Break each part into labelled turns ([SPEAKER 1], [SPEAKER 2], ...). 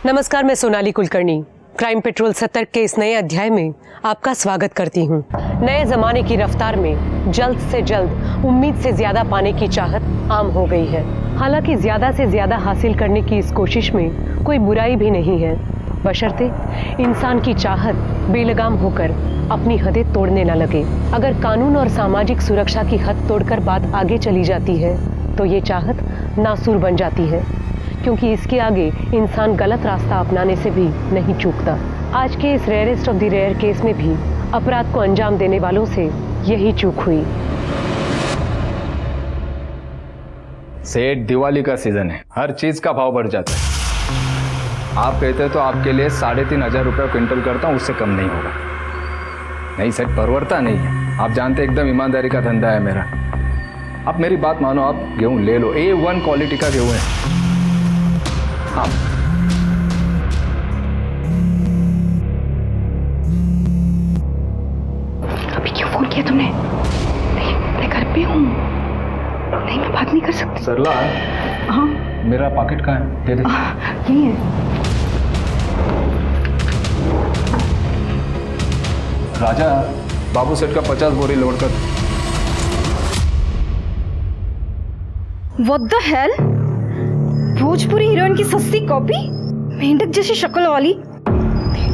[SPEAKER 1] नमस्कार, मैं Sonali Kulkarni crime petrol सतर्क के इस नए अध्याय में आपका स्वागत करती हूँ। नए जमाने की रफ्तार में जल्द से जल्द उम्मीद से ज्यादा पाने की चाहत आम हो गई है। हालांकि ज्यादा से ज्यादा हासिल करने की इस कोशिश में कोई बुराई भी नहीं है, बशर्ते इंसान की चाहत बेलगाम होकर अपनी हदें तोड़ने न लगे। अगर कानून और सामाजिक सुरक्षा की हद तोड़कर बात आगे चली जाती है तो ये चाहत नासूर बन जाती है, क्योंकि इसके आगे इंसान गलत रास्ता अपनाने से भी नहीं चूकता। आज के इस rarest of the rare case में भी अपराध को अंजाम देने वालों से यही चूक हुई।
[SPEAKER 2] सेठ, दिवाली का सीजन है, हर चीज का भाव बढ़ जाता है। आप कहते हैं तो आपके लिए 3,500 रुपये क्विंटल करता हूँ, उससे कम नहीं होगा। नहीं सेठ, परवरता नहीं है। आप जानते एकदम ईमानदारी का धंधा है मेरा। आप मेरी बात मानो, आप गेहूँ ले लो, A1 क्वालिटी का गेहूँ है। हाँ,
[SPEAKER 3] अभी क्यों फोन किया तुमने? मैं घर पे हूँ, नहीं मैं बात नहीं कर सकती।
[SPEAKER 2] सरला,
[SPEAKER 3] हाँ
[SPEAKER 2] मेरा पॉकेट कहाँ है? दे दे।
[SPEAKER 3] यही है।
[SPEAKER 2] राजा, बाबू सेठ का 50 बोरी लोड कर।
[SPEAKER 3] What the hell? Bhojpuri heroine की सस्ती कॉपी, मेंढक जैसी शक्ल वाली।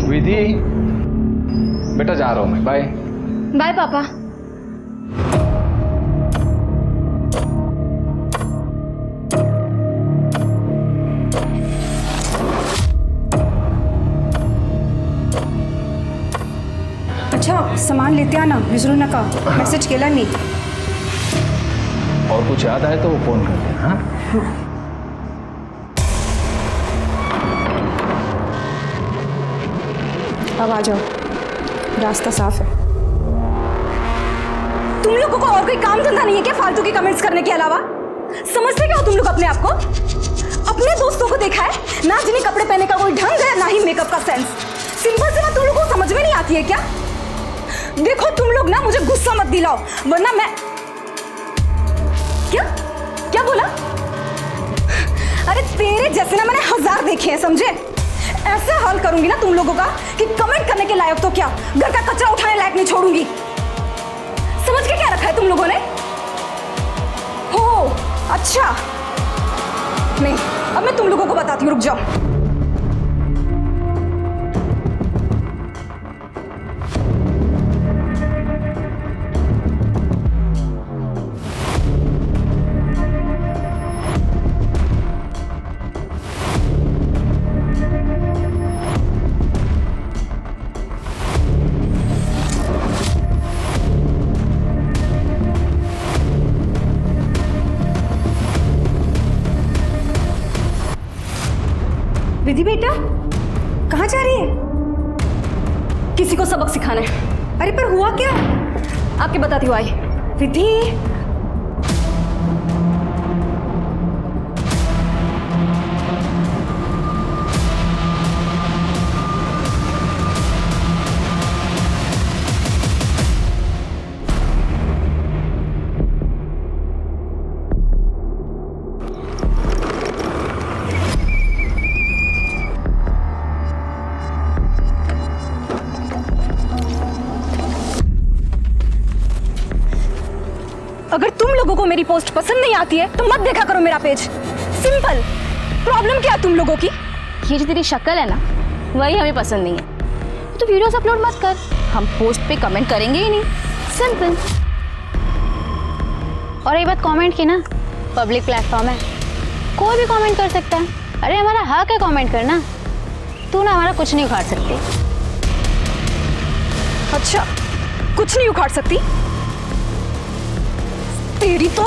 [SPEAKER 2] विधि, बेटा जा रहा हूँ मैं, बाय।
[SPEAKER 3] बाय पापा। अच्छा, सामान लेते आना, विसरू नका। मैसेज केला नहीं।
[SPEAKER 2] और कुछ याद आए तो वो फोन कर देना। हाँ?
[SPEAKER 3] अब आ जाओ, रास्ता साफ है। तुम लोगों को और कोई काम धंधा नहीं है क्या फालतू के कमेंट्स करने के अलावा? समझते क्या हो तुम लोग अपने आप को? अपने दोस्तों को देखा है ना, जिन्हें कपड़े पहनने का कोई ढंग है, ना ही मेकअप का सेंस। सिंपल सी बात तुम लोगों को समझ में नहीं आती है क्या? देखो तुम लोग ना मुझे गुस्सा मत दिलाओ, वरना मैं क्या क्या बोला? अरे तेरे जैसे ना मैंने 1000 देखे हैं, समझे? ऐसा हाल करूंगी ना तुम लोगों का कि कमेंट करने के लायक तो क्या, घर का कचरा उठाने लायक नहीं छोड़ूंगी। समझ के क्या रखा है तुम लोगों ने? हो अच्छा, नहीं अब मैं तुम लोगों को बताती हूँ, रुक जाओ। विधि बेटा, कहाँ जा रही है? किसी को सबक सिखाना है। अरे पर हुआ क्या? आपके बताती हूँ। आई विधि, अगर तुम लोगों को मेरी पोस्ट पसंद नहीं आती है तो मत देखा करो मेरा पेज। सिंपल। प्रॉब्लम क्या है तुम लोगों की?
[SPEAKER 4] ये जो तेरी शक्ल है ना, वही हमें पसंद नहीं है। तो वीडियोस अपलोड मत कर, हम पोस्ट पे कमेंट करेंगे ही नहीं। सिंपल। और ये बात कमेंट की ना, पब्लिक प्लेटफॉर्म है, कोई भी कमेंट कर सकता है। अरे हमारा हक है कमेंट करना, तू ना हमारा कुछ नहीं उखाड़ सकती।
[SPEAKER 3] अच्छा, कुछ नहीं उखाड़ सकती? तेरी तो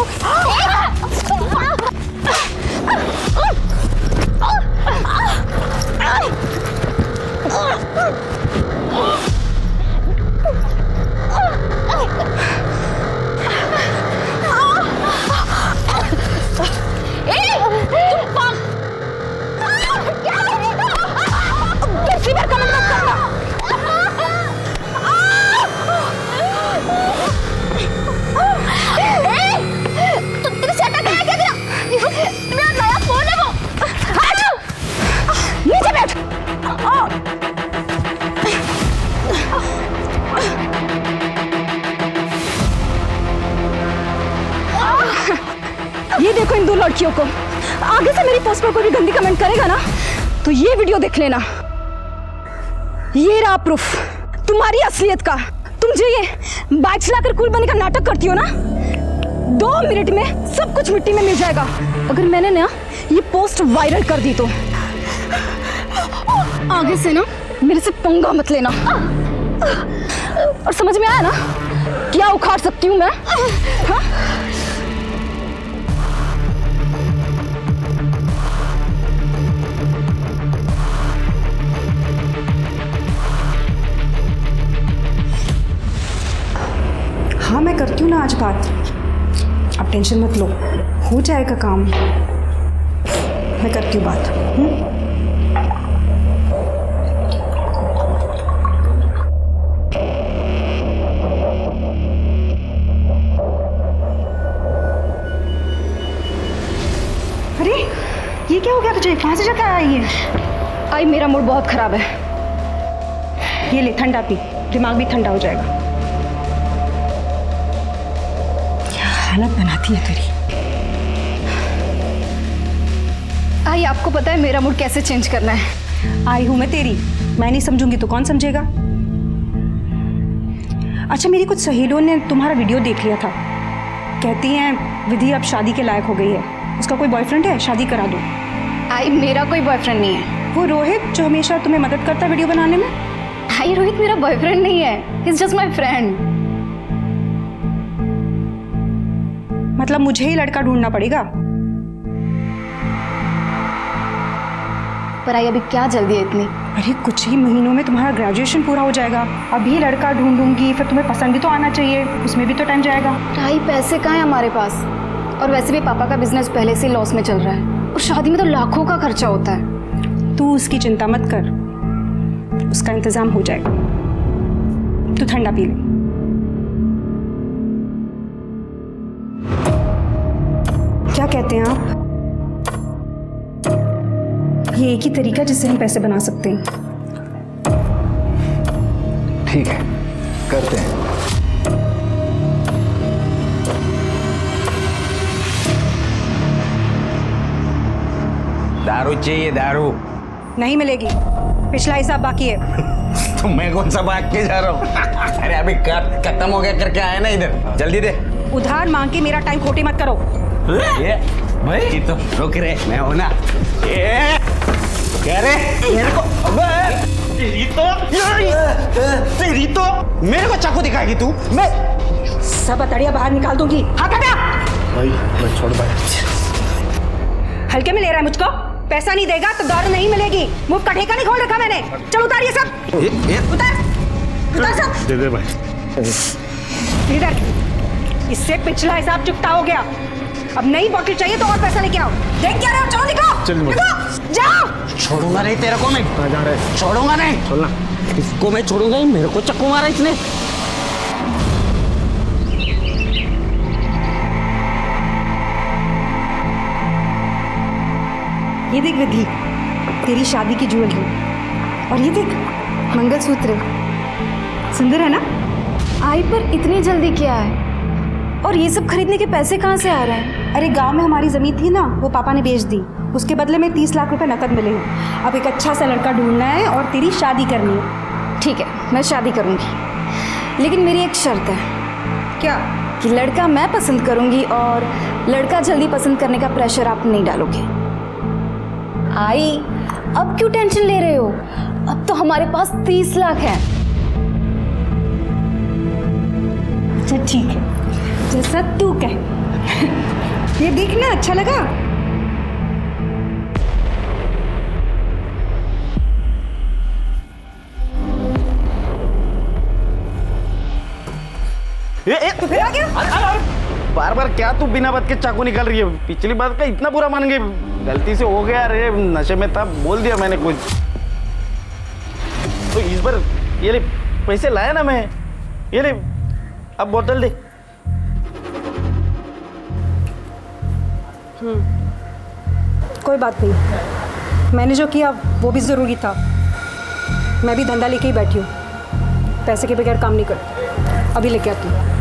[SPEAKER 3] लड़कियों को। आगे से मेरी पोस्ट पर कोई भी गंदी कमेंट करेगा ना तो ये वीडियो देख लेना। ये रहा प्रूफ तुम्हारी असलियत का। तुम जो ये बाइक चलाकर कूल बनने का नाटक करती हो ना, 2 मिनट में सब कुछ मिट्टी में मिल जाएगा। अगर मैंने ना ये पोस्ट वायरल कर दी तो आगे से ना मेरे से पंगा मत लेना। और समझ में आया ना क्या उखाड़ सकती हूँ मैं? हाँ? हाँ मैं करती हूँ ना आज बात, अब टेंशन मत लो, हो जाएगा काम। मैं करती हूँ बात। अरे ये क्या हो गया तुझे? कहाँ से जाकर आया ये? आई मेरा मूड बहुत खराब है। ये ले ठंडा पी, दिमाग भी ठंडा हो जाएगा। हालत बनाती है तेरी। आई आपको पता है मेरा मूड कैसे चेंज करना है? आई हूं मैं तेरी, मैं नहीं समझूंगी तो कौन समझेगा? अच्छा मेरी कुछ सहेलियों ने तुम्हारा वीडियो देख लिया था, कहती हैं विधि अब शादी के लायक हो गई है, उसका कोई बॉयफ्रेंड है, शादी करा दो। आई मेरा कोई बॉयफ्रेंड नहीं है। वो रोहित जो हमेशा तुम्हें मदद करता है वीडियो बनाने में? आई रोहित मेरा बॉयफ्रेंड नहीं है, he is just my friend. मतलब मुझे ही लड़का ढूंढना पड़ेगा?
[SPEAKER 4] पर आई अभी क्या जल्दी है इतनी?
[SPEAKER 3] अरे कुछ ही महीनों में तुम्हारा ग्रेजुएशन पूरा हो जाएगा, अभी लड़का ढूंढूंगी, फिर तुम्हें पसंद भी तो आना चाहिए, उसमें भी तो टाइम जाएगा।
[SPEAKER 4] आई पैसे कहाँ हैं हमारे पास? और वैसे भी पापा का बिजनेस पहले से लॉस में चल रहा है, और शादी में तो लाखों का खर्चा होता है।
[SPEAKER 3] तू उसकी चिंता मत कर, उसका इंतजाम हो जाएगा। तू ठंडा पी ले। क्या कहते हैं आप? ये एक ही तरीका जिससे हम पैसे बना सकते हैं।
[SPEAKER 2] ठीक है, करते हैं।
[SPEAKER 5] दारू चाहिए? दारू
[SPEAKER 3] नहीं मिलेगी, पिछला हिसाब बाकी है।
[SPEAKER 5] तो मैं कौन सा भाग के जा रहा हूँ? अरे अभी खत्म हो गया करके आया ना, इधर जल्दी दे।
[SPEAKER 3] उधार मांग के मेरा टाइम खोटी मत करो।
[SPEAKER 5] ये भाई ये तो रुक रे, मैं हूं ना। ये क्या रे मेरे को? अबे तेरी तो मेरे को चाकू दिखाएगी तू? मैं
[SPEAKER 3] सब अतड़िया बाहर निकाल दूंगी। हाथ हटा।
[SPEAKER 5] भाई मैं छोड़ भाई।
[SPEAKER 3] हल्के में ले रहा है मुझको? पैसा नहीं देगा तो दारू नहीं मिलेगी। मुफ्त का ठेका नहीं खोल रखा मैंने। चल उतार ये सब। उतार सब।
[SPEAKER 5] दे दे भाई।
[SPEAKER 3] इधर, इससे पिछला हिसाब चुकता हो गया। अब नई बोतल चाहिए तो और पैसा लेके आओ। देख क्या रहे हो? चलो निकलो। निकलो, जाओ।
[SPEAKER 5] छोड़ूंगा नहीं तेरे को मैं। जा रहे। छोड़ूंगा नहीं। छोड़ना। इसको मैं छोड़ूंगा ही, मेरे को चक्कू मारा इसने।
[SPEAKER 3] ये देख विधि, तेरी शादी की ज्वेलरी, और ये देख मंगलसूत्र। सुंदर है ना?
[SPEAKER 4] आई पर इतनी जल्दी क्या है? और ये सब खरीदने के पैसे कहाँ से आ रहे हैं?
[SPEAKER 3] अरे गांव में हमारी जमीन थी ना, वो पापा ने बेच दी, उसके बदले में 30 लाख रुपए नकद मिले हैं। अब एक अच्छा सा लड़का ढूंढना है और तेरी शादी करनी है।
[SPEAKER 4] ठीक है, मैं शादी करूँगी, लेकिन मेरी एक शर्त है।
[SPEAKER 3] क्या?
[SPEAKER 4] कि लड़का मैं पसंद करूँगी और लड़का जल्दी पसंद करने का प्रेशर आप नहीं डालोगे। आई अब क्यों टेंशन ले रहे हो? अब तो हमारे पास 30 लाख है।
[SPEAKER 3] अच्छा ठीक है, जैसा तू कहे। ये देखना अच्छा लगा? तो फिर आ गया?
[SPEAKER 5] बार बार क्या तू बिना बात के चाकू निकाल रही है? पिछली बात का इतना बुरा मान गई? गलती से हो गया रे, नशे में था, बोल दिया मैंने कुछ। तो इस बार ये ले, पैसे लाया ना मैं, ये ले, अब बोतल दे।
[SPEAKER 3] कोई बात नहीं, मैंने जो किया वो भी ज़रूरी था। मैं भी धंधा लेके ही बैठी हूँ, पैसे के बगैर काम नहीं करती। अभी लेके आती हूँ।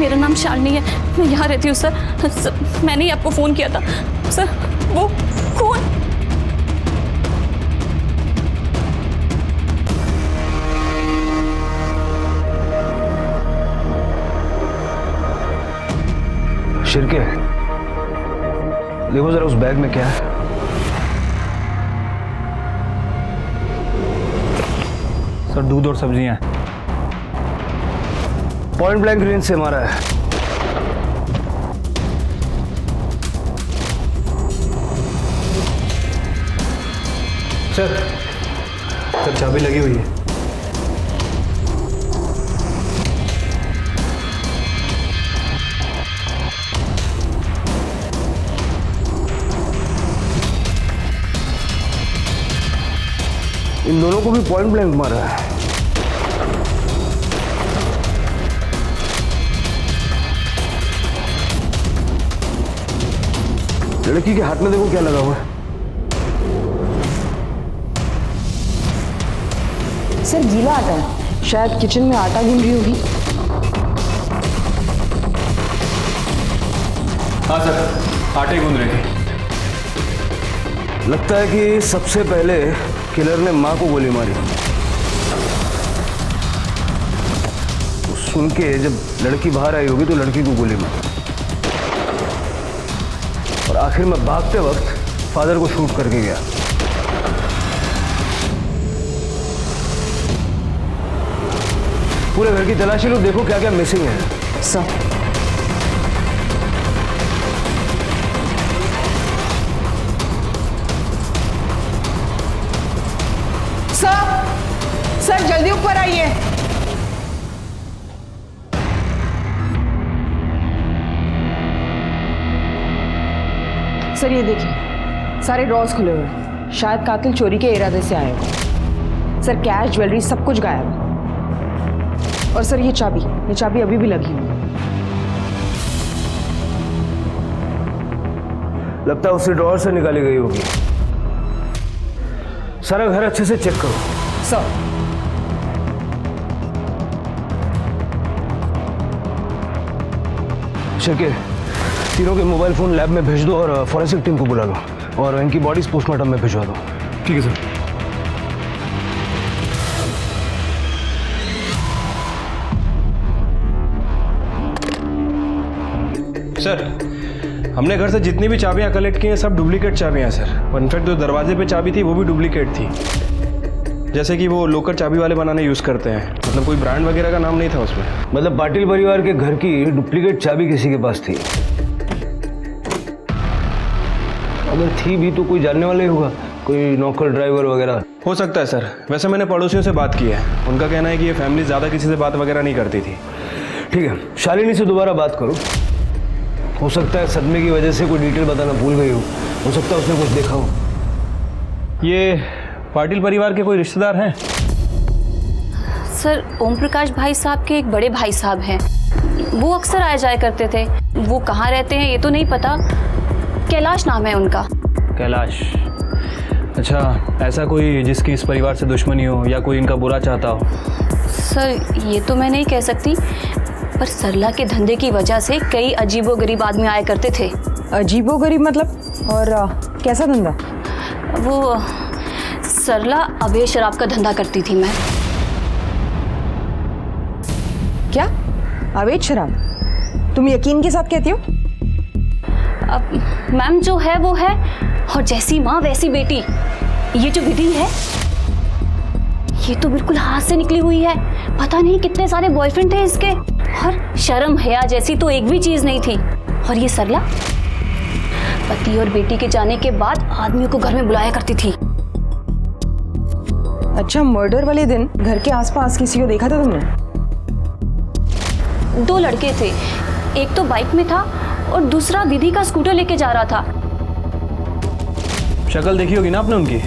[SPEAKER 6] मेरा नाम शालिनी है, मैं यहाँ रहती हूँ सर। मैंने ही आपको फ़ोन किया था सर। वो कौन?
[SPEAKER 7] शिरके, देखो जरा उस बैग में क्या है।
[SPEAKER 2] सर दूध और सब्जियां।
[SPEAKER 7] पॉइंट ब्लैंक रेंज से मारा है।
[SPEAKER 2] सर चाबी लगी हुई है।
[SPEAKER 7] इन दोनों को भी पॉइंट ब्लैंक मारा है। लड़की के हाथ में देखो क्या लगा हुआ है।
[SPEAKER 8] सर गीला आटा है, शायद किचन में आटा गूंद रही होगी।
[SPEAKER 2] हाँ सर, आटे गूंद रहे थे।
[SPEAKER 7] लगता है कि सबसे पहले किलर ने मां को गोली मारी। तो सुन के जब लड़की बाहर आई होगी तो लड़की को गोली मारी और आखिर में भागते वक्त फादर को शूट करके गया। पूरे घर की तलाशी लो, देखो क्या क्या मिसिंग है।
[SPEAKER 8] सर सर जल्दी ऊपर आइए। सर ये देखिए, सारे ड्रॉर्स खुले हुए हैं। शायद कातिल चोरी के इरादे से आए हो। सर कैश, ज्वेलरी सब कुछ गायब है। और सर ये चाबी अभी भी लगी हुई है।
[SPEAKER 7] लगता है उसी ड्रॉर से निकाली गई होगी। सारा घर अच्छे से चेक करो।
[SPEAKER 8] सर
[SPEAKER 7] शिरके, तीनों के मोबाइल फोन लैब में भेज दो और फॉरेंसिक टीम को बुला लो और इनकी बॉडीज पोस्टमार्टम में भिजवा दो।
[SPEAKER 2] ठीक है सर।
[SPEAKER 9] सर हमने घर से जितनी भी चाबियां कलेक्ट की हैं सब डुप्लीकेट चाबियां हैं सर। इनफैक्ट जो दरवाजे पे चाबी थी वो भी डुप्लीकेट थी, जैसे कि वो लोकल चाबी वाले बनाने यूज़ करते हैं। मतलब कोई ब्रांड वगैरह का नाम नहीं था उसमें।
[SPEAKER 7] मतलब पाटिल परिवार के घर की डुप्लीकेट चाबी किसी के पास थी। अब अगर थी भी तो कोई जानने वाला ही होगा, कोई नौकर ड्राइवर वगैरह।
[SPEAKER 9] हो सकता है सर। वैसे मैंने पड़ोसियों से बात की है, उनका कहना है कि ये फैमिली ज़्यादा किसी से बात वगैरह नहीं करती थी।
[SPEAKER 7] ठीक है, शालिनी से दोबारा बात करो। हो सकता है सदमे की वजह से कोई डिटेल बताना भूल गई हो सकता है उसने कुछ देखा हो।
[SPEAKER 9] ये पाटिल परिवार के कोई रिश्तेदार हैं?
[SPEAKER 6] सर ओम प्रकाश भाई साहब के एक बड़े भाई साहब हैं, वो अक्सर आया जाया करते थे। वो कहाँ रहते हैं ये तो नहीं पता, कैलाश नाम है उनका।
[SPEAKER 9] कैलाश? अच्छा, ऐसा कोई जिसकी इस परिवार से दुश्मनी हो या कोई इनका बुरा चाहता हो?
[SPEAKER 6] सर ये तो मैं नहीं कह सकती, पर सरला के धंधे की वजह से कई अजीबोगरीब आदमी आया करते थे।
[SPEAKER 8] अजीबोगरीब मतलब? और कैसा धंधा?
[SPEAKER 6] वो सरला अवैध शराब का धंधा करती थी। मैं
[SPEAKER 8] क्या? अवैध शराब? तुम यकीन के साथ कहती हो?
[SPEAKER 6] अब मैम जो है वो है, और जैसी माँ वैसी बेटी। ये जो विधि है ये तो बिल्कुल हाथ से निकली हुई है। पता नहीं कितने सारे बॉयफ्रेंड थे इसके, और शर्म हया जैसी तो एक भी चीज नहीं थी। और ये सरला पति और बेटी के जाने के बाद आदमियों को घर में बुलाया करती थी।
[SPEAKER 8] अच्छा, मर्डर वाले दिन घर के आसपास किसी को देखा था तुमने?
[SPEAKER 6] 2 लड़के थे, एक तो बाइक में था और दूसरा विधि का स्कूटर लेके जा रहा था।
[SPEAKER 9] शक्ल देखी होगी ना आपने उनकी?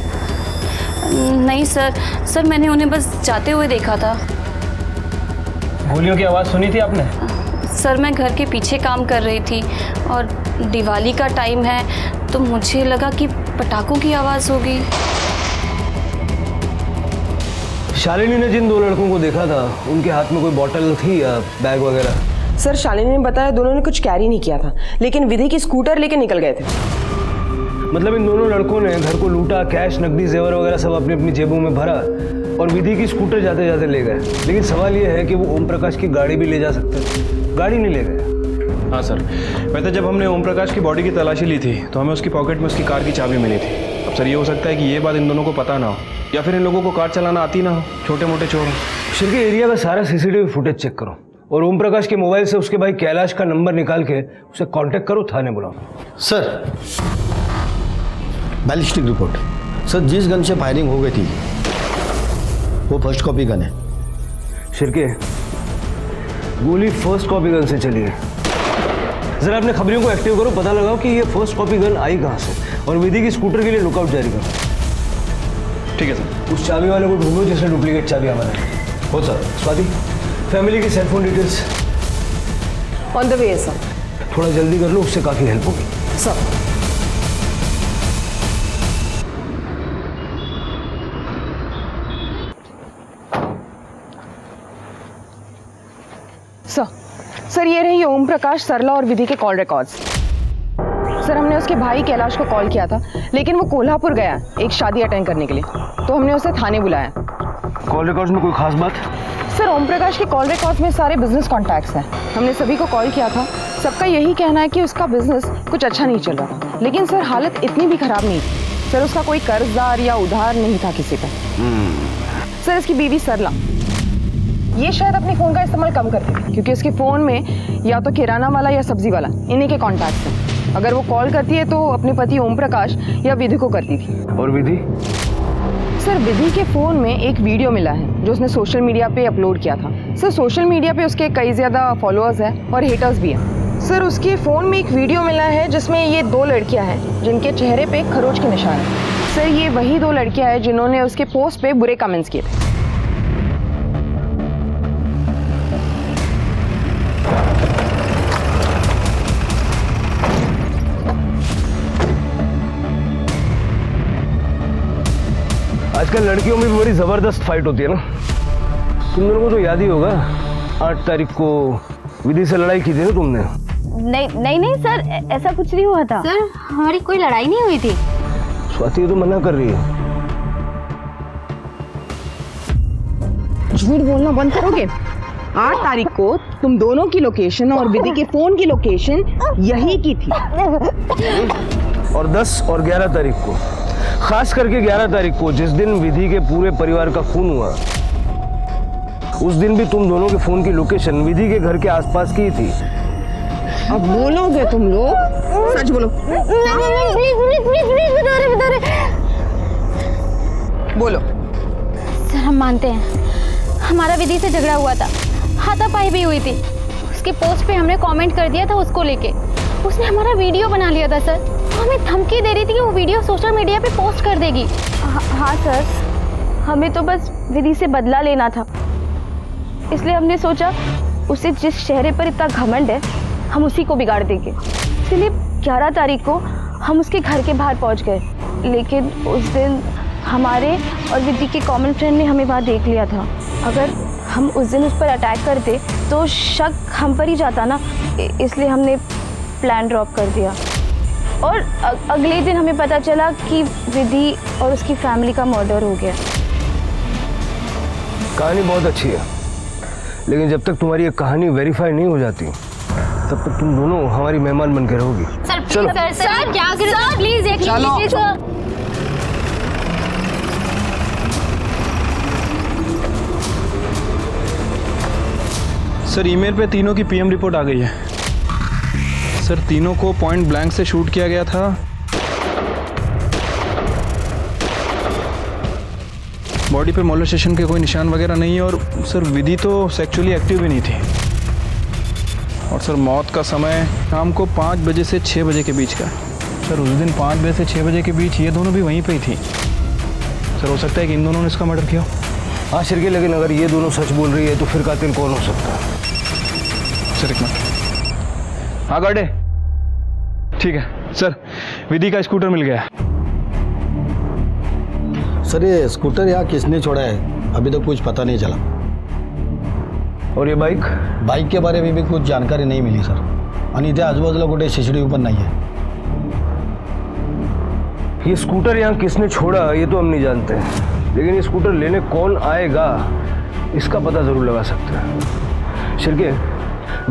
[SPEAKER 6] नहीं सर मैंने उन्हें बस जाते हुए देखा था।
[SPEAKER 9] गोलियों की आवाज़ सुनी थी आपने?
[SPEAKER 6] सर मैं घर के पीछे काम कर रही थी और दिवाली का टाइम है तो मुझे लगा कि पटाखों की आवाज़ होगी।
[SPEAKER 7] शालिनी ने जिन 2 लड़कों को देखा था उनके हाथ में कोई बॉटल थी या बैग वगैरह?
[SPEAKER 8] सर शालिनी ने बताया दोनों ने कुछ कैरी नहीं किया था, लेकिन विधि की स्कूटर लेके निकल गए थे।
[SPEAKER 7] मतलब इन दोनों लड़कों ने घर को लूटा, कैश, नकदी, जेवर वगैरह सब अपनी अपनी जेबों में भरा और विधि की स्कूटर जाते जाते ले गए। लेकिन सवाल ये है कि वो ओम प्रकाश की गाड़ी भी ले जा सकते थे, गाड़ी नहीं ले गए।
[SPEAKER 9] हाँ सर, वैसे जब हमने ओम प्रकाश की बॉडी की तलाशी ली थी तो हमें उसकी पॉकेट में उसकी कार की चाबी मिली थी। अब सर ये हो सकता है कि ये बात इन दोनों को पता ना हो, या फिर इन लोगों को कार चलाना आती ना हो, छोटे मोटे चोर।
[SPEAKER 7] शिरके एरिया का सारा सीसीटीवी फुटेज चेक करो और ओम प्रकाश के मोबाइल से उसके भाई कैलाश का नंबर निकाल के उसे कांटेक्ट करो, थाने बुलाओ।
[SPEAKER 10] Sir ballistic report. सर जिस गन से फायरिंग हो गई थी वो फर्स्ट कॉपी गन है।
[SPEAKER 7] शिरके गोली फर्स्ट कॉपी गन से चली है। जरा अपने खबरियों को एक्टिव करो, पता लगाओ कि ये फर्स्ट कॉपी गन आई कहाँ से, और विधि की स्कूटर के लिए लुकआउट जारी करो।
[SPEAKER 9] ठीक है सर।
[SPEAKER 7] उस चाबी वाले को ढूंढो जिसने डुप्लीकेट चाबी हमारे। हो सर। स्वाति, फैमिली की cell phone details
[SPEAKER 8] on the way sir.
[SPEAKER 7] थोड़ा जल्दी कर लो, उससे काफ़ी हेल्प होगी
[SPEAKER 8] सर। सर ये रही ओम प्रकाश, सरला और विधि के कॉल रिकॉर्ड्स। सर हमने उसके भाई कैलाश को कॉल किया था, लेकिन वो कोल्हापुर गया एक शादी अटेंड करने के लिए, तो हमने उसे थाने बुलाया।
[SPEAKER 7] कॉल रिकॉर्ड्स में कोई खास बात?
[SPEAKER 8] सर ओम प्रकाश के कॉल रिकॉर्ड्स में सारे बिजनेस कॉन्टैक्ट्स हैं। हमने सभी को कॉल किया था, सबका यही कहना है कि उसका बिजनेस कुछ अच्छा नहीं चल रहा था। लेकिन सर हालत इतनी भी खराब नहीं थी। सर उसका कोई कर्जदार या उधार नहीं था किसी पर। सर इसकी बीवी सरला ये शायद अपने फ़ोन का इस्तेमाल कम करती थी, क्योंकि उसके फ़ोन में या तो किराना वाला या सब्जी वाला इन्हीं के कॉन्टैक्ट्स हैं। अगर वो कॉल करती है तो अपने पति ओम प्रकाश या विधि को करती थी।
[SPEAKER 7] और विधि?
[SPEAKER 8] सर विधि के फ़ोन में एक वीडियो मिला है जो उसने सोशल मीडिया पे अपलोड किया था। सर सोशल मीडिया पे उसके कई ज़्यादा फॉलोअर्स हैं और हेटर्स भी हैं। सर उसके फ़ोन में एक वीडियो मिला है जिसमें ये 2 लड़कियां हैं जिनके चेहरे पे खरोच के निशान है। सर ये वही 2 लड़कियां हैं जिन्होंने उसके पोस्ट पे बुरे कमेंट्स किए थे।
[SPEAKER 7] आजकल लड़कियों में भी बड़ी ज़बरदस्त फाइट होती है ना। तुम दोनों को तो याद ही होगा, 8 तारीख को विधि से लड़ाई की थी ना तुमने?
[SPEAKER 4] नहीं सर, ऐसा कुछ नहीं हुआ था।
[SPEAKER 11] सर हमारी कोई लड़ाई नहीं हुई थी।
[SPEAKER 7] स्वाति तो मना कर रही है।
[SPEAKER 8] झूठ बोलना बंद करोगे? 8 तारीख को तुम दोनों की लोकेशन और विधि के फोन की लोकेशन यही की थी।
[SPEAKER 7] और 10 और 11 तारीख को, खास करके 11 तारीख को जिस दिन विधि के पूरे परिवार का खून हुआ, उस दिन भी तुम दोनों के फोन की लोकेशन विधि के घर के आसपास की थी।
[SPEAKER 8] अब बोलोगे तुम लोग सच बोलो।
[SPEAKER 11] बता रहे
[SPEAKER 8] बोलो।
[SPEAKER 11] सर हम मानते हैं, हमारा विधि से झगड़ा हुआ था, हाथापाई भी हुई थी। उसके पोस्ट पे हमने कमेंट कर दिया था उसको लेके। उसने हमारा वीडियो बना लिया था सर। वो हमें धमकी दे रही थी कि वो वीडियो सोशल मीडिया पे पोस्ट कर देगी।
[SPEAKER 4] हाँ सर, हमें तो बस विधि से बदला लेना था, इसलिए हमने सोचा उसे जिस चेहरे पर इतना घमंड है हम उसी को बिगाड़ देंगे। इसलिए 11 तारीख को हम उसके घर के बाहर पहुंच गए, लेकिन उस दिन हमारे और विधि के कॉमन फ्रेंड ने हमें वहाँ देख लिया था। अगर हम उस दिन उस पर अटैक करते तो शक हम पर ही जाता ना, इसलिए हमने प्लान ड्रॉप कर दिया। और अगले दिन हमें पता चला कि विधि और उसकी फैमिली का मर्डर हो गया।
[SPEAKER 7] कहानी बहुत अच्छी है, लेकिन जब तक तुम्हारी ये कहानी वेरीफाई नहीं हो जाती तब तक तुम दोनों हमारी मेहमान बन के रहोगी।
[SPEAKER 11] सर
[SPEAKER 7] चलो।
[SPEAKER 11] सर क्या करें सर, प्लीज एक
[SPEAKER 9] सर ईमेल पे तीनों की पीएम रिपोर्ट आ गई है सर। तीनों को पॉइंट ब्लैंक से शूट किया गया था। बॉडी पे मोलेस्टेशन के कोई निशान वगैरह नहीं है। और सर विधि तो सेक्सुअली एक्टिव भी नहीं थी। और सर मौत का समय शाम को 5 बजे से 6 बजे के बीच का। सर उस दिन 5 बजे से 6 बजे के बीच ये दोनों भी वहीं पे ही थी। सर हो सकता है कि इन दोनों ने इसका मर्डर किया।
[SPEAKER 7] हाँ शिरके, लेकिन अगर ये दोनों सच बोल रही है तो फिर कातिल कौन हो सकता है?
[SPEAKER 9] सर एक मिनट। हाँ गार्डे, ठीक है सर, विधि का स्कूटर मिल गया।
[SPEAKER 10] सर ये स्कूटर यहाँ किसने छोड़ा है अभी तक कुछ पता नहीं चला।
[SPEAKER 7] और ये बाइक?
[SPEAKER 10] बाइक के बारे में भी कुछ जानकारी नहीं मिली सर। आणि इथे आजूबाजूला कुठे CCTV पण नाही है।
[SPEAKER 7] ये स्कूटर यहाँ किसने छोड़ा ये तो हम नहीं जानते, लेकिन ये स्कूटर लेने कौन आएगा इसका पता जरूर लगा सकते हैं। शिरके,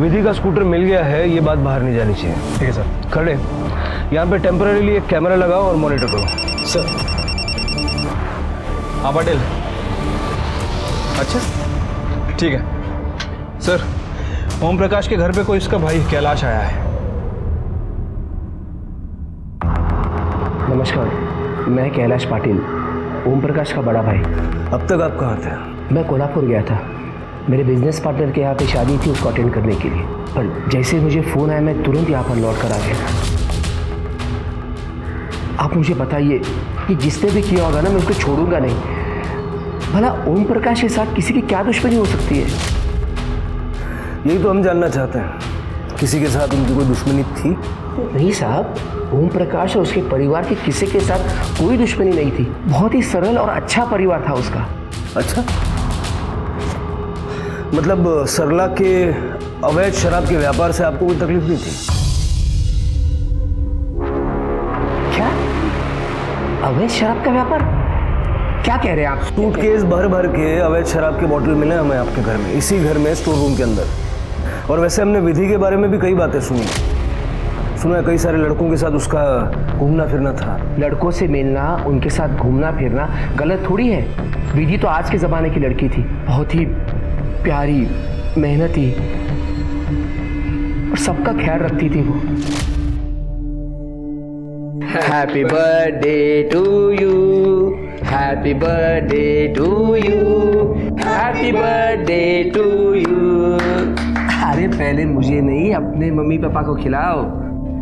[SPEAKER 7] विधि का स्कूटर मिल गया है, ये बात बाहर नहीं जानी चाहिए।
[SPEAKER 9] ठीक है सर।
[SPEAKER 7] खड़े यहाँ पे टेम्पररीली एक कैमरा लगाओ और मॉनिटर करो।
[SPEAKER 10] सर
[SPEAKER 9] हाँ पटेल, अच्छा ठीक है सर। ओम प्रकाश के घर पे कोई इसका भाई कैलाश आया है।
[SPEAKER 12] नमस्कार, मैं कैलाश पाटिल, ओम प्रकाश का बड़ा भाई।
[SPEAKER 7] अब तक आप कहाँ थे?
[SPEAKER 12] मैं कोल्हापुर गया था, मेरे बिजनेस पार्टनर के यहाँ पे शादी थी, उसको अटेंड करने के लिए। पर जैसे मुझे फ़ोन आया मैं तुरंत यहाँ पर लौट कर आ गया। आप मुझे बताइए कि जिसने भी किया होगा ना मैं उसको छोड़ूंगा नहीं। भला ओम प्रकाश के साथ किसी की क्या दुश्मनी हो सकती है?
[SPEAKER 7] यही तो हम जानना चाहते हैं, किसी के साथ उनकी कोई दुश्मनी थी?
[SPEAKER 12] नहीं साहब, ओम प्रकाश और उसके परिवार के किसी के साथ कोई दुश्मनी नहीं थी। बहुत ही सरल और अच्छा परिवार था उसका।
[SPEAKER 7] अच्छा, मतलब सरला के अवैध शराब के व्यापार से आपको कोई तकलीफ नहीं थी?
[SPEAKER 12] क्या अवैध शराब का व्यापार? क्या कह रहे हैं आप?
[SPEAKER 7] सूटकेस भर भर के अवैध शराब के बोतल मिले हमें आपके घर में, इसी घर में स्टोर रूम के अंदर। और वैसे हमने विधि के बारे में भी कई बातें सुनी। सुना है कई सारे लड़कों के साथ उसका घूमना फिरना था।
[SPEAKER 12] लड़कों से मिलना, उनके साथ घूमना फिरना गलत थोड़ी है। विधि तो आज के ज़माने की लड़की थी, बहुत ही प्यारी, मेहनती और सबका ख्याल रखती थी वो। Happy birthday to you, happy birthday to you, happy birthday to you. अरे पहले मुझे नहीं, अपने मम्मी पापा को खिलाओ।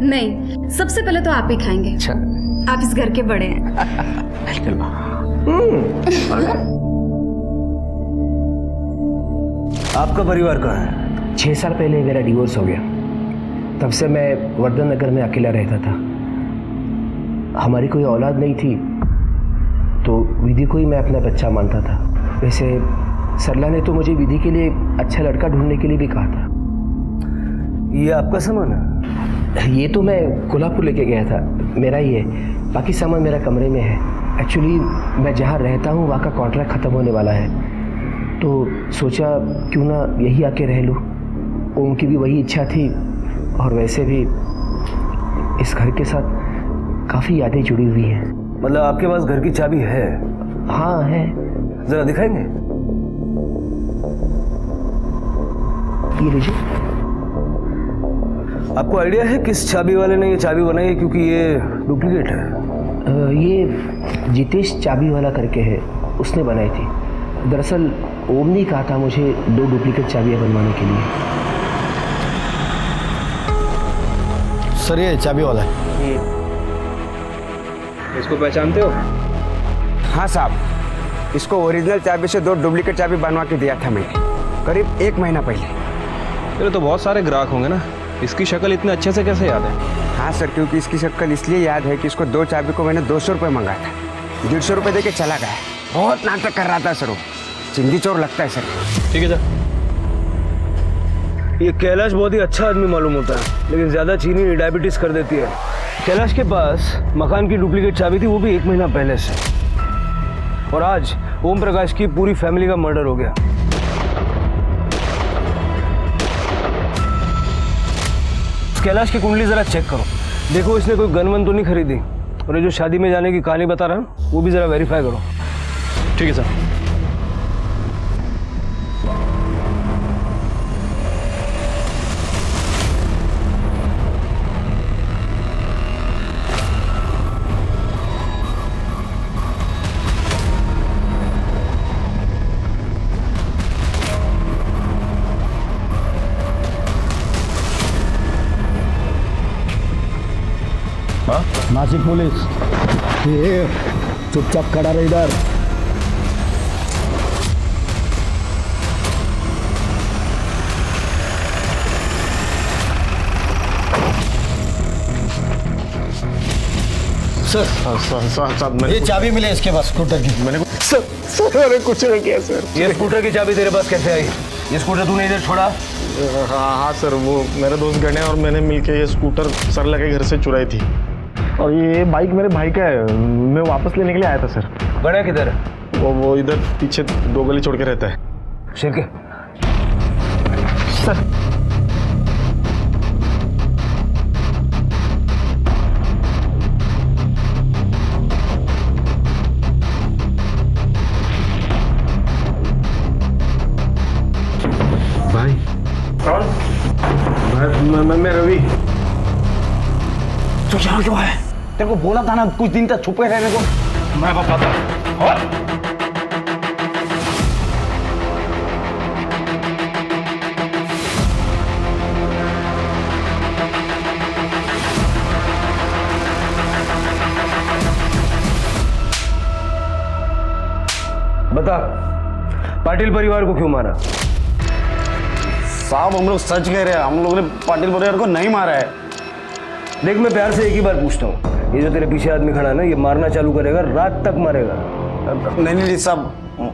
[SPEAKER 4] नहीं, सबसे पहले तो आप ही खाएंगे।
[SPEAKER 12] अच्छा,
[SPEAKER 4] आप इस घर के बड़े हैं।
[SPEAKER 7] आपका परिवार कहाँ है?
[SPEAKER 12] 6 साल पहले मेरा डिवोर्स हो गया, तब से मैं वर्धन नगर में अकेला रहता था। हमारी कोई औलाद नहीं थी, तो विधि को ही मैं अपना बच्चा मानता था। वैसे सरला ने तो मुझे विधि के लिए अच्छा लड़का ढूंढने के लिए भी कहा था।
[SPEAKER 7] ये आपका सामान है?
[SPEAKER 12] ये तो मैं कोल्हापुर लेके गया था, मेरा ही है। बाकी सामान मेरा कमरे में है। एक्चुअली मैं जहाँ रहता हूँ वहाँ का कॉन्ट्रैक्ट ख़त्म होने वाला है, तो सोचा क्यों ना यही आके रह लूँ। उनकी भी वही इच्छा थी, और वैसे भी इस घर के साथ काफ़ी यादें जुड़ी हुई हैं।
[SPEAKER 7] मतलब आपके पास घर की चाबी है?
[SPEAKER 12] हाँ है।
[SPEAKER 7] ज़रा दिखाएंगे?
[SPEAKER 12] ये लीजिए।
[SPEAKER 7] आपको आइडिया है किस चाबी वाले ने ये चाबी बनाई है, क्योंकि ये डुप्लीकेट है?
[SPEAKER 12] ये जितेश चाबी वाला करके है, उसने बनाई थी। दरअसल ओम ने कहा था मुझे 2 डुप्लीकेट चाबियां बनवाने के लिए।
[SPEAKER 10] सर ये चाबी वाला है।
[SPEAKER 9] इसको पहचानते हो?
[SPEAKER 13] हाँ साहब, इसको ओरिजिनल चाबी से 2 डुप्लीकेट चाबी बनवा के दिया था मैंने करीब 1 महीना पहले।
[SPEAKER 9] तेरे तो बहुत सारे ग्राहक होंगे ना, इसकी शक्ल इतने अच्छे से कैसे याद है?
[SPEAKER 13] हाँ सर, क्योंकि इसकी शक्ल इसलिए याद है कि इसको 2 चाबी को मैंने 200 रुपये मंगाया था, 150 रुपये दे के चला गया। बहुत नाटक कर रहा था सर, वो चिंदी चोर लगता है सर।
[SPEAKER 9] ठीक है जा।
[SPEAKER 7] ये कैलाश बहुत ही अच्छा आदमी मालूम होता है, लेकिन ज़्यादा चीनी डायबिटीज़ कर देती है। कैलाश के पास मकान की डुप्लीकेट चाबी थी, वो भी 1 महीना पहले से। और आज ओम प्रकाश की पूरी फैमिली का मर्डर हो गया। कैलाश की कुंडली जरा चेक करो, देखो इसने कोई गन वन तो नहीं खरीदी। और ये जो शादी में जाने की कहानी बता रहा हूँ वो भी जरा वेरीफाई करो।
[SPEAKER 9] ठीक है सर।
[SPEAKER 10] नासिक पुलिस, ये चुपचाप खड़ा रहे इधर।
[SPEAKER 5] सर
[SPEAKER 10] ये चाबी मिले इसके पास स्कूटर की।
[SPEAKER 5] मैंने सर अरे कुछ नहीं किया सर।
[SPEAKER 7] ये स्कूटर की चाबी तेरे पास कैसे आई? ये स्कूटर तूने इधर छोड़ा?
[SPEAKER 5] हाँ सर, वो मेरे दोस्त गणे और मैंने मिलके ये स्कूटर सरला के घर से चुराई थी। और ये बाइक मेरे भाई का है, मैं वापस लेने के लिए आया था सर।
[SPEAKER 7] गणा किधर है?
[SPEAKER 5] वो इधर पीछे 2 गली छोड़ के रहता है।
[SPEAKER 7] शिरके
[SPEAKER 5] सर भाई कौन? मैं रवि।
[SPEAKER 10] तो यहाँ क्यों है? तेरे को बोला था ना कुछ दिन तक छुपे रहने को।
[SPEAKER 5] मैं बताता और
[SPEAKER 7] बता, पाटिल परिवार को क्यों मारा?
[SPEAKER 5] साहब हम लोग सच कह रहे हैं, हम लोगों ने पाटिल परिवार को नहीं मारा है।
[SPEAKER 7] देख, मैं प्यार से एक ही बार पूछता हूँ, ये जो तेरे पीछे आदमी खड़ा है ना, ये मारना चालू करेगा, रात तक मारेगा।
[SPEAKER 5] नहीं साहब,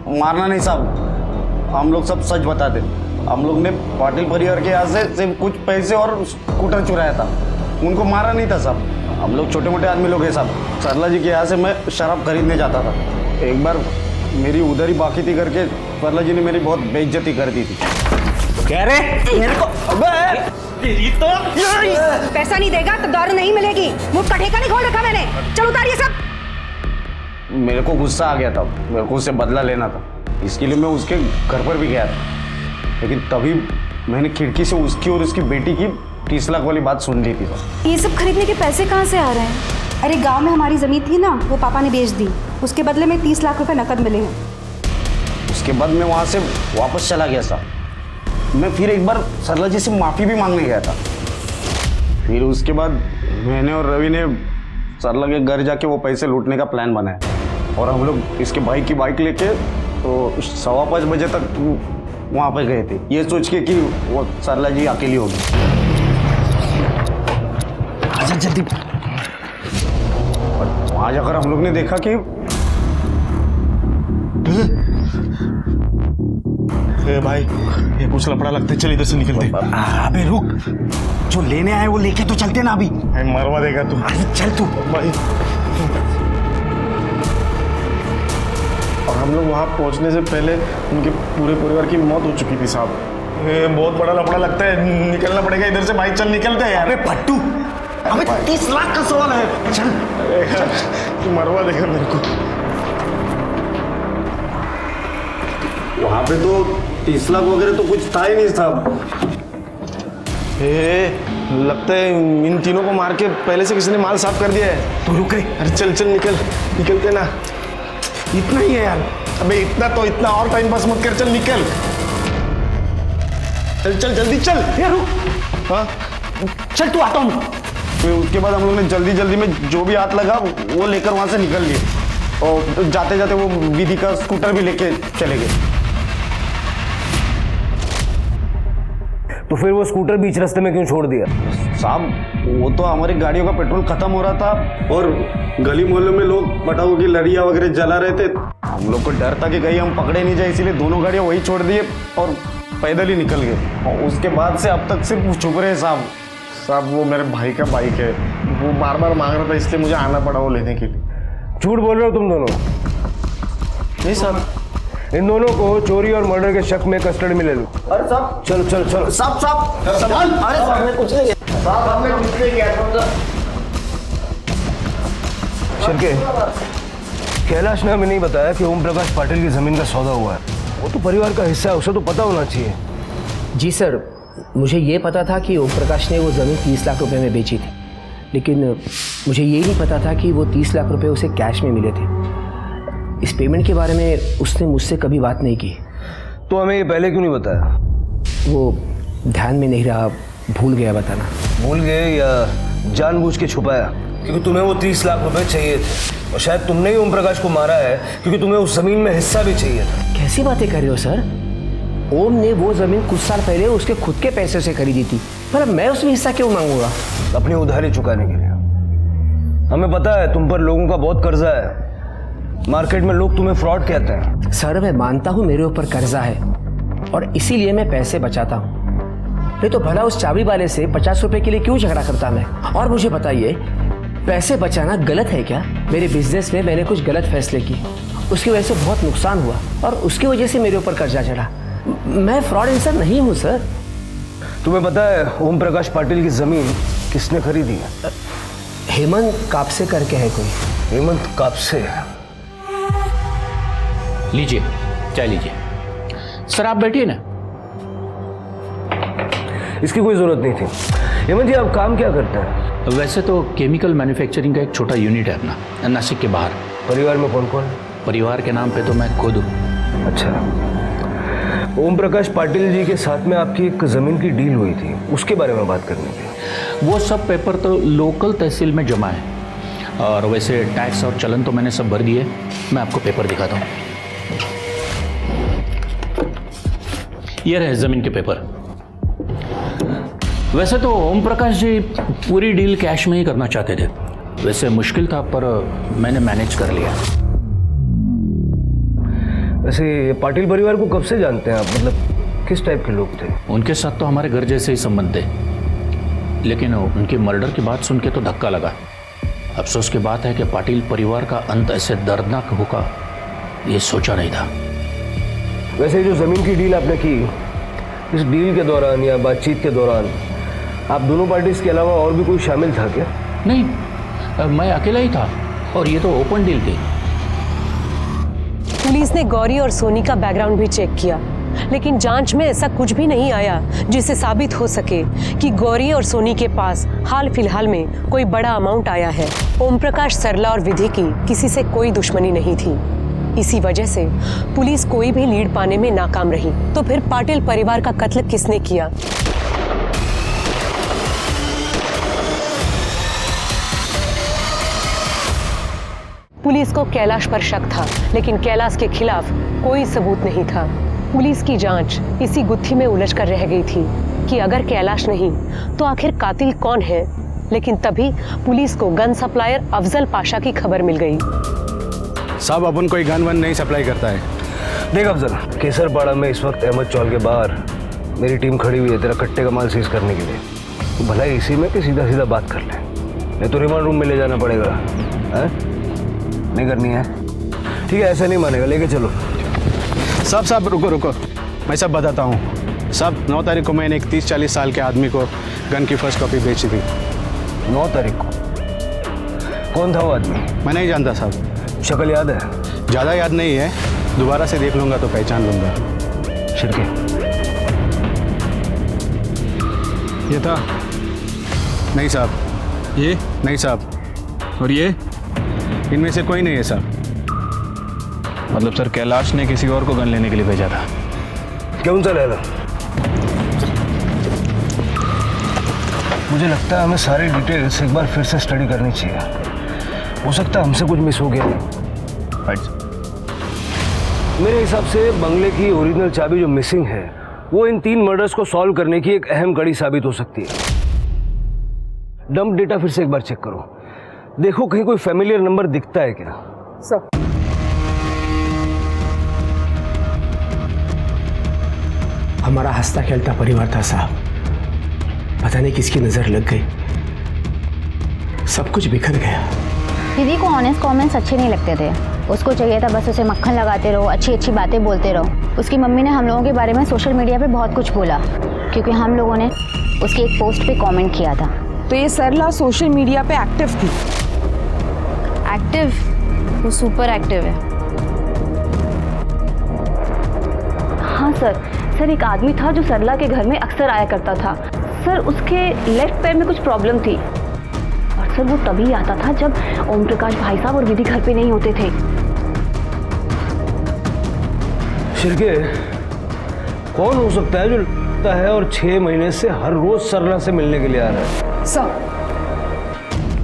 [SPEAKER 5] मारना नहीं साहब, हम लोग सब सच बताते। हम लोग ने पाटिल परिवार के यहाँ से सिर्फ कुछ पैसे और स्कूटर चुराया था, उनको मारा नहीं था साहब। हम लोग छोटे मोटे आदमी लोग हैं साहब। सरला जी के यहाँ से मैं शराब खरीदने जाता था, एक बार मेरी उधर ही बाकी थी करके सरला जी ने मेरी बहुत बेइज्जती कर दी थी।
[SPEAKER 10] कह रहे मेरे को
[SPEAKER 5] तेरी तो
[SPEAKER 3] पैसा नहीं देगा तो दारू नहीं मिलेगी। मुझ का ठेका नहीं खोल रखा मैंने। चलो उतारिए सब।
[SPEAKER 5] मेरे को गुस्सा आ गया था, मेरे को उससे बदला लेना था, इसके लिए मैं उसके घर पर भी गया था। लेकिन तभी मैंने खिड़की से उसकी और उसकी बेटी की 30 लाख वाली बात सुन ली थी।
[SPEAKER 4] ये सब खरीदने के पैसे कहाँ से आ रहे हैं?
[SPEAKER 3] अरे गांव में हमारी जमीन थी ना, वो पापा ने बेच दी, उसके बदले में 30 लाख रुपए नकद मिले हैं।
[SPEAKER 5] उसके बाद मैं वहाँ से वापस चला गया था। मैं फिर एक बार सरला जी से माफ़ी भी मांगने गया था। फिर उसके बाद मैंने और रवि ने सरला के घर जाके वो पैसे लूटने का प्लान बनाया और हम लोग इसके भाई की बाइक लेके तो 5:15 बजे तक वहाँ पे गए थे, ये सोच के कि वो सरला जी अकेली होगी।
[SPEAKER 10] आजा जल्दी।
[SPEAKER 5] और वहाँ जाकर हम लोग ने देखा कि
[SPEAKER 10] भाई ये कुछ लफड़ा लगता है, चल इधर से निकलते। अबे रुक, जो लेने आए वो लेके तो चलते ना अभी।
[SPEAKER 5] मरवा देगा तू।
[SPEAKER 10] अरे चल तू
[SPEAKER 5] भाई। और हम लोग वहाँ पहुँचने से पहले उनके पूरे परिवार की मौत हो चुकी थी साहब। ये बहुत बड़ा लफड़ा लगता है, निकलना पड़ेगा इधर से भाई, चल निकलते हैं यार।
[SPEAKER 10] अबे पट्टू, अबे 30 लाख का सवाल है, चल।
[SPEAKER 5] तू मरवा देगा मेरे को। वहाँ पे तो 30 लाख वगैरह तो कुछ था ही नहीं साहब।
[SPEAKER 10] लगता है इन तीनों को मार के पहले से किसी ने माल साफ कर दिया है।
[SPEAKER 13] तू रुक गई।
[SPEAKER 10] अरे चल चल निकलते ना। इतना ही है यार। अबे इतना तो इतना, और टाइम पास मत कर, चल निकल। चल जल्दी चल।
[SPEAKER 13] ये रुक।
[SPEAKER 10] हाँ
[SPEAKER 13] चल तू, आता हूँ।
[SPEAKER 10] फिर उसके बाद हम लोग ने जल्दी में जो भी हाथ लगा वो लेकर वहां से निकल लिए, और जाते जाते वो विधि का स्कूटर भी लेके चले गए।
[SPEAKER 7] तो फिर वो स्कूटर बीच रास्ते में क्यों छोड़ दिया?
[SPEAKER 10] साहब वो तो हमारी गाड़ियों का पेट्रोल खत्म हो रहा था और गली मोहल्ले में लोग पटाखों की लड़ियां वगैरह जला रहे थे। हम लोग को डर था कि कहीं हम पकड़े नहीं जाए, इसीलिए दोनों गाड़ियां वही छोड़ दिए और पैदल ही निकल गए। और उसके बाद से अब तक सिर्फ छुप रहे साहब। साहब वो मेरे भाई का बाइक है, वो बार बार मांग रहा था, इसलिए मुझे आना पड़ा वो लेने के लिए।
[SPEAKER 7] झूठ बोल रहे हो तुम दोनों?
[SPEAKER 10] नहीं साहब,
[SPEAKER 7] इन दोनों को चोरी और मर्डर के शक में कस्टडी में ले लो।
[SPEAKER 10] अरे साहब
[SPEAKER 7] चलो चलो चलो।
[SPEAKER 10] साहब संभाल। अरे साहब हमने कुछ नहीं किया। साहब हमने कुछ नहीं किया।
[SPEAKER 7] शिर्के, कैलाश ने हमें नहीं बताया कि ओम प्रकाश पाटिल की जमीन का सौदा हुआ है। वो तो परिवार का हिस्सा है, उसे तो पता होना चाहिए।
[SPEAKER 12] जी सर, मुझे ये पता था कि ओम प्रकाश ने वो ज़मीन 30 लाख रुपए में बेची थी, लेकिन मुझे ये नहीं पता था कि वो 30 लाख रुपए उसे कैश में मिले थे। इस पेमेंट के बारे में उसने मुझसे कभी बात नहीं की।
[SPEAKER 7] तो हमें ये पहले क्यों नहीं बताया?
[SPEAKER 12] वो ध्यान में नहीं रहा, भूल गया बताना।
[SPEAKER 7] भूल गए या जानबूझ के छुपाया? क्योंकि तुम्हें वो 30 लाख रुपए चाहिए थे, और शायद तुमने ही ओम प्रकाश को मारा है क्योंकि तुम्हें उस जमीन में हिस्सा भी चाहिए था।
[SPEAKER 12] कैसी बातें कर रहे हो सर? ओम ने वो जमीन कुछ साल पहले उसके खुद के पैसे से खरीदी थी, पर अब मैं उसमें हिस्सा क्यों मांगूंगा?
[SPEAKER 7] अपनी उधारी चुकाने के लिए। हमें पता है तुम पर लोगों का बहुत कर्जा है, मार्केट में लोग तुम्हें फ्रॉड कहते हैं।
[SPEAKER 12] सर मैं मानता हूँ मेरे ऊपर कर्जा है और इसीलिए मैं पैसे बचाता हूँ, नहीं तो भला उस चाबी वाले से 50 रुपए के लिए क्यों झगड़ा करता मैं? और मुझे बताइए, पैसे बचाना गलत है क्या? मेरे बिजनेस में मैंने कुछ गलत फैसले किए, उसकी वजह से बहुत नुकसान हुआ और उसकी वजह से मेरे ऊपर कर्जा चढ़ा। मैं फ्रॉड इंसान नहीं हूँ सर।
[SPEAKER 7] तुम्हें पता है ओम प्रकाश पाटिल की जमीन किसने खरीदी है?
[SPEAKER 12] हेमंत कापसे करके है कोई।
[SPEAKER 7] हेमंत कापसे?
[SPEAKER 14] लीजिए चाय लीजिए। सर आप बैठिए ना।
[SPEAKER 7] इसकी कोई जरूरत नहीं थी। हेमंत जी आप काम क्या करते हैं?
[SPEAKER 14] वैसे तो केमिकल मैन्युफैक्चरिंग का एक छोटा यूनिट है अपना, नासिक के बाहर।
[SPEAKER 7] परिवार में कौन कौन है?
[SPEAKER 14] परिवार के नाम पे तो मैं खुद हूँ।
[SPEAKER 7] अच्छा, ओम प्रकाश पाटिल जी के साथ में आपकी एक जमीन की डील हुई थी, उसके बारे में बात करनी थी।
[SPEAKER 14] वो सब पेपर तो लोकल तहसील में जमा है, और वैसे टैक्स और चलन तो मैंने सब भर दिए। मैं आपको पेपर दिखाता हूँ। ये रहे जमीन के पेपर। वैसे तो ओम प्रकाश जी पूरी डील कैश में ही करना चाहते थे, वैसे मुश्किल था पर मैंने मैनेज कर लिया।
[SPEAKER 7] वैसे पाटिल परिवार को कब से जानते हैं आप? मतलब किस टाइप के लोग थे?
[SPEAKER 14] उनके साथ तो हमारे घर जैसे ही संबंध थे, लेकिन उनकी मर्डर की बात सुन के तो धक्का लगा। अफसोस की बात है कि पाटिल परिवार का अंत ऐसे दर्दनाक होगा ये सोचा नहीं था।
[SPEAKER 7] वैसे जो ज़मीन की डील आपने की, इस डील के दौरान या बातचीत के दौरान आप दोनों पार्टीज के अलावा और भी कोई शामिल था क्या?
[SPEAKER 14] नहीं, मैं अकेला ही था और ये तो ओपन डील थी।
[SPEAKER 1] पुलिस ने गौरी और सोनी का बैकग्राउंड भी चेक किया, लेकिन जांच में ऐसा कुछ भी नहीं आया जिससे साबित हो सके कि गौरी और सोनी के पास हाल फिलहाल में कोई बड़ा अमाउंट आया है। ओम प्रकाश, सरला और विधि की किसी से कोई दुश्मनी नहीं थी। इसी वजह से पुलिस कोई भी लीड पाने में नाकाम रही। तो फिर पाटिल परिवार का कत्ल किसने किया? पुलिस को कैलाश पर शक था, लेकिन कैलाश के खिलाफ कोई सबूत नहीं था। पुलिस की जांच इसी गुत्थी में उलझ कर रह गई थी कि अगर कैलाश नहीं तो आखिर कातिल कौन है। लेकिन तभी पुलिस को गन सप्लायर अफजल पाशा की खबर मिल गई।
[SPEAKER 10] साहब अपन कोई गन वन नहीं सप्लाई करता है।
[SPEAKER 7] देख अफजल, केसरपाड़ा में इस वक्त अहमद चौल के बाहर मेरी टीम खड़ी हुई है तेरा कट्टे का माल सीज करने के लिए। तो भला इसी में कि सीधा सीधा बात कर ले, नहीं तो रिमांड रूम में ले जाना पड़ेगा। है? नहीं करनी है? ठीक है, ऐसा नहीं मानेगा, लेके चलो।
[SPEAKER 10] साहब रुको, मैं सब बताता हूँ। साहब 9 तारीख को मैंने एक 30-40 साल के आदमी को गन की फर्स्ट कॉपी बेची थी।
[SPEAKER 7] 9 तारीख को? कौन था वो आदमी?
[SPEAKER 10] मैं नहीं जानता साहब।
[SPEAKER 7] शक्ल याद है?
[SPEAKER 10] ज़्यादा याद नहीं है, दोबारा से देख लूँगा तो पहचान लूँगा।
[SPEAKER 7] शिरके,
[SPEAKER 9] ये था?
[SPEAKER 10] नहीं साहब।
[SPEAKER 9] ये?
[SPEAKER 10] नहीं साहब।
[SPEAKER 9] और ये?
[SPEAKER 10] इनमें से कोई नहीं है साहब।
[SPEAKER 9] मतलब सर कैलाश ने किसी और को गन लेने के लिए भेजा था।
[SPEAKER 7] क्यों सा लैला? मुझे लगता है हमें सारी डिटेल्स एक बार फिर से स्टडी करनी चाहिए। हो सकता है हमसे कुछ मिस हो गया। मेरे हिसाब से बंगले की ओरिजिनल चाबी जो मिसिंग है वो इन 3 मर्डर्स को सॉल्व करने की एक अहम कड़ी साबित हो सकती है। डंप डेटा फिर से एक बार चेक करो, देखो कहीं कोई फैमिलियर नंबर दिखता है क्या।
[SPEAKER 8] सर
[SPEAKER 12] हमारा हंसता खेलता परिवार था साहब, पता नहीं किसकी नजर लग गई, सब कुछ बिखर गया।
[SPEAKER 11] दीदी को ऑनेस्ट कमेंट्स अच्छे नहीं लगते थे, उसको चाहिए था बस उसे मक्खन लगाते रहो, अच्छी अच्छी बातें बोलते रहो। उसकी मम्मी ने हम लोगों के बारे में सोशल मीडिया पे बहुत कुछ बोला क्योंकि हम लोगों ने उसकी एक पोस्ट पे कमेंट किया था।
[SPEAKER 8] तो ये सरला सोशल मीडिया पे एक्टिव थी?
[SPEAKER 6] एक्टिव? वो सुपर एक्टिव है। हाँ सर एक आदमी था जो सरला के घर में अक्सर आया करता था। सर उसके लेफ्ट पैर में कुछ प्रॉब्लम थी और सर वो तभी आता था जब ओम प्रकाश भाई साहब और विधि घर पे नहीं होते थे।
[SPEAKER 7] शिरके, कौन हो सकता है जो लगता है और 6 महीने से हर रोज सरला से मिलने के लिए आ रहा है?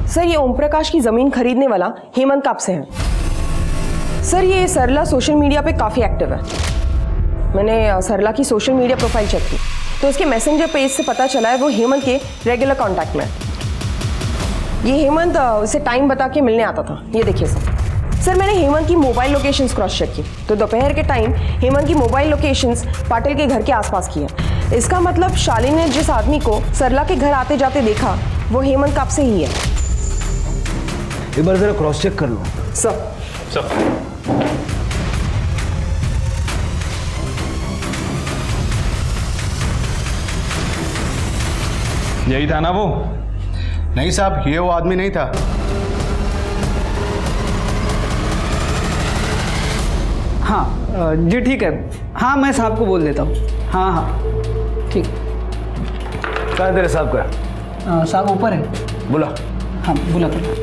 [SPEAKER 8] सर ये ओम प्रकाश की जमीन खरीदने वाला हेमंत कब से है? सर ये सरला सोशल मीडिया पे काफी एक्टिव है। मैंने सरला की सोशल मीडिया प्रोफाइल चेक की तो उसके मैसेंजर पेज से पता चला है वो हेमंत के रेगुलर कांटेक्ट में। ये हेमंत उसे टाइम बता के मिलने आता था। ये देखिए सर मैंने हेमंत की मोबाइल लोकेशंस क्रॉस चेक की तो दोपहर के टाइम हेमंत की मोबाइल लोकेशंस पाटिल के घर के आसपास की है। इसका मतलब शालिनी ने जिस आदमी को सरला के घर आते जाते देखा वो हेमंत कब से ही है।
[SPEAKER 7] एक बार जरा क्रॉस चेक कर लो।
[SPEAKER 8] सर
[SPEAKER 9] यही था ना वो?
[SPEAKER 10] नहीं साहब, ये वो आदमी नहीं था।
[SPEAKER 15] हाँ जी ठीक है। हाँ मैं साहब को बोल देता हूँ। हाँ हाँ ठीक।
[SPEAKER 7] कहाँ है तेरे साहब का?
[SPEAKER 15] साहब ऊपर है।
[SPEAKER 7] बुला।
[SPEAKER 15] हाँ बुला बुला।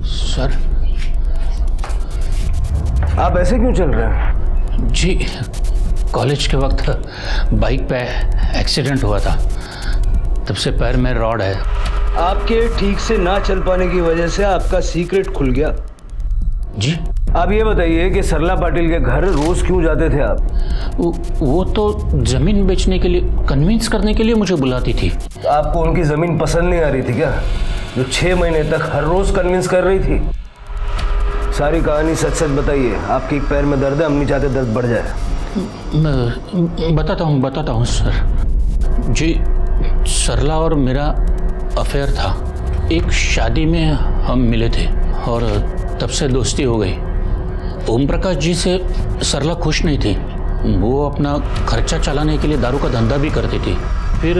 [SPEAKER 14] सर
[SPEAKER 7] आप ऐसे क्यों चल रहे हैं?
[SPEAKER 14] जी कॉलेज के वक्त बाइक पे एक्सीडेंट हुआ था, तब से पैर में रॉड है।
[SPEAKER 7] आपके ठीक से ना चल पाने की वजह से आपका सीक्रेट खुल गया।
[SPEAKER 14] जी
[SPEAKER 7] आप ये बताइए कि सरला पाटिल के घर रोज क्यों जाते थे आप?
[SPEAKER 14] वो तो जमीन बेचने के लिए, कन्विंस करने के लिए मुझे बुलाती थी।
[SPEAKER 7] आपको उनकी जमीन पसंद नहीं आ रही थी क्या, जो 6 महीने तक हर रोज कन्विंस कर रही थी? सारी कहानी सच सच बताइए। आपके एक पैर में दर्द है, हम नहीं चाहते दर्द बढ़ जाए।
[SPEAKER 14] मैं बताता हूँ सर। जी सरला और मेरा अफेयर था। एक शादी में हम मिले थे और तब से दोस्ती हो गई। ओम प्रकाश जी से सरला खुश नहीं थी, वो अपना खर्चा चलाने के लिए दारू का धंधा भी करती थी। फिर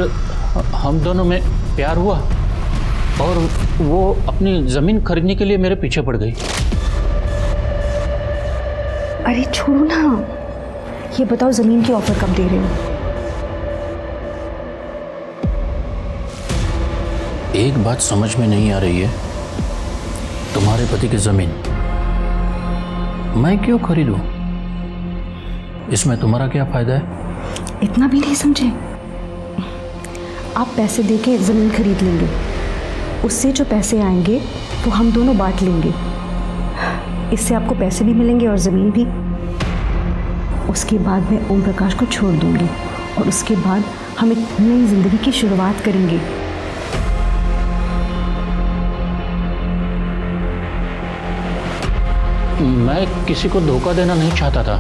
[SPEAKER 14] हम दोनों में प्यार हुआ और वो अपनी ज़मीन खरीदने के लिए मेरे पीछे पड़ गई।
[SPEAKER 4] अरे छोड़ो ना, ये बताओ जमीन की ऑफर कब दे रहे हो?
[SPEAKER 14] एक बात समझ में नहीं आ रही है, तुम्हारे पति की जमीन मैं क्यों खरीदूं? इसमें तुम्हारा क्या फायदा है?
[SPEAKER 4] इतना भी नहीं समझे? आप पैसे देके जमीन खरीद लेंगे, उससे जो पैसे आएंगे वो हम दोनों बांट लेंगे। इससे आपको पैसे भी मिलेंगे और ज़मीन भी। उसके बाद मैं ओम प्रकाश को छोड़ दूंगी और उसके बाद हम एक नई जिंदगी की शुरुआत करेंगे।
[SPEAKER 14] मैं किसी को धोखा देना नहीं चाहता था।